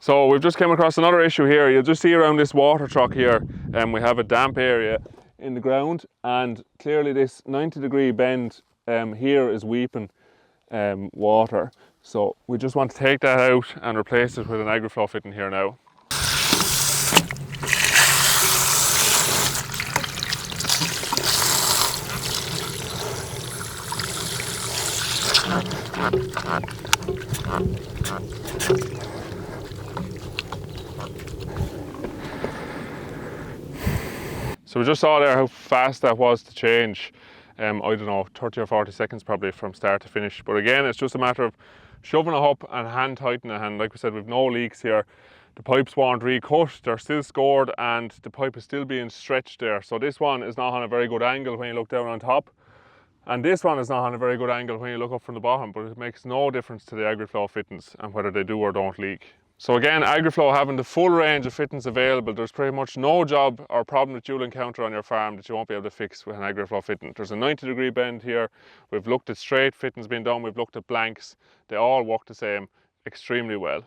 So we've just came across another issue here. You'll just see around this water truck here, we have a damp area in the ground, and clearly this 90-degree bend here is weeping water. So we just want to take that out and replace it with an Agriflow fitting here now. So we just saw there how fast that was to change. I don't know, 30 or 40 seconds probably from start to finish. But again, it's just a matter of shoving it up and hand tightening it. And like we said, we've no leaks here. The pipes weren't recut, they're still scored, and the pipe is still being stretched there. So this one is not on a very good angle when you look down on top. And this one is not on a very good angle when you look up from the bottom, but it makes no difference to the Agriflow fittings and whether they do or don't leak. So again, Agriflow having the full range of fittings available, there's pretty much no job or problem that you'll encounter on your farm that you won't be able to fix with an Agriflow fitting. There's a 90-degree bend here. We've looked at straight fittings being done, we've looked at blanks. They all work the same extremely well.